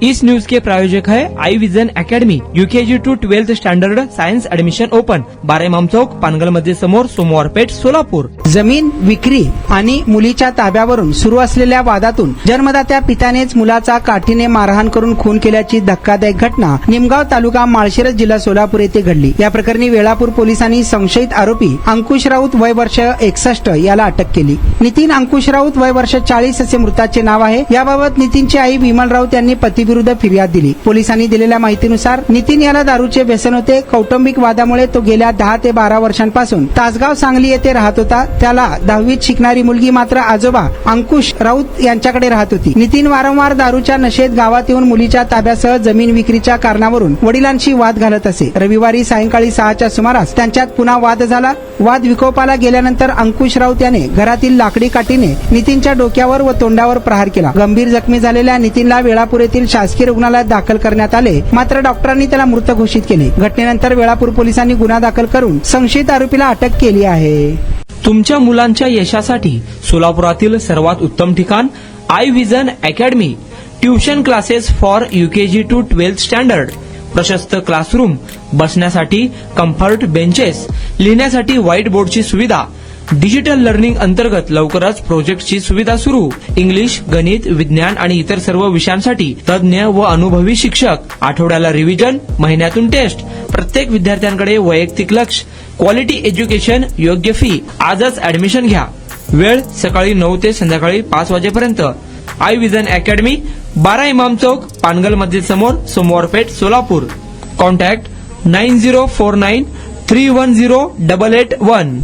इस news के प्रायोजक है Aai Vision Academy, UKG to 12th standard science admission open, 12 Imam Chowk, Pangal मध्ये समोर, सोमवार पेठ, सोलापूर. जमीन विक्री आणि मुलीच्या ताब्यावरून सुरू असलेल्या वादातून जन्मदात्या पित्यानेच मुलाचा काठीने मारहाण करून खून केल्याची धक्कादायक घटना निमगाव तालुका माळशिरस जिल्हा सोलापूर येथे घडली. या प्रकरणी वेळापूर पोलिसांनी संशयित आरोपी अंकुश राऊत वय वर्ष 61 याला अटक केली. नितीन अंकुश राऊत वय वर्ष 40 असे मृताचे नाव आहे. याबाबत नितीनची आई विमल राऊत यांनी पतीविरुद्ध फिर्याद दिली. पोलिसांनी दिलेल्या माहितीनुसार नितीन याला दारूचे व्यसन होते. कौटुंबिक वादामुळे तो गेल्या 10 ते 12 वर्षांपासून तासगाव सांगली येथे राहत होता. त्याला 10वीत शिकणारी मुलगी मात्र आजोबा अंकुश राऊत यांच्याकडे राहत होती. नितीन वारंवार दारूच्या नशेत गावात येऊन मुलीच्या ताब्यासह जमीन विक्रीच्या कारणावरून वडिलांशी वाद घालत असे. रविवारी सायंकाळी 6च्या सुमारास त्यांच्यात पुन्हा वाद झाला. वाद विकोपाला गेल्यानंतर अंकुश राऊत याने घरातील लाकडी काठीने नितीनच्या डोक्यावर व तोंडावर प्रहार केला. गंभीर जखमी झालेल्या नितीनला वेळापूर येथील शासकीय रुग्णालयात दाखल करण्यात आले. मात्र डॉक्टरांनी त्याला मृत घोषित केले. घटनेनंतर वेळापूर पोलिसांनी गुन्हा दाखल करून संशयित आरोपीला अटक केली आहे. तुमच्या मुलांच्या यशासाठी सोलापुरातील सर्वात उत्तम ठिकाण Aai Vision Academy. Tuition classes for UKG to 12th standard. प्रशस्त क्लासरूम, बसण्यासाठी कम्फर्ट बेंचेस, लिहिण्यासाठी व्हाईट बोर्डची सुविधा. डिजिटल लर्निंग अंतर्गत लवकरच प्रोजेक्टची सुविधा सुरू. इंग्लिश, गणित, विज्ञान आणि इतर सर्व विषयांसाठी तज्ञ व अनुभवी शिक्षक. आठवड्याला रिव्हिजन, महिन्यातून टेस्ट. प्रत्येक विद्यार्थ्यांकडे वैयक्तिक लक्ष. क्वालिटी एज्युकेशन, योग्य फी. आजच ऍडमिशन घ्या. वेळ सकाळी 9 ते संध्याकाळी 5 वाजेपर्यंत. आई विजन अकॅडमी, 12 इमाम चौक, पानगल मध्ये समोर, सोमवार पेठ, सोलापूर. कॉन्टॅक्ट 9049310881.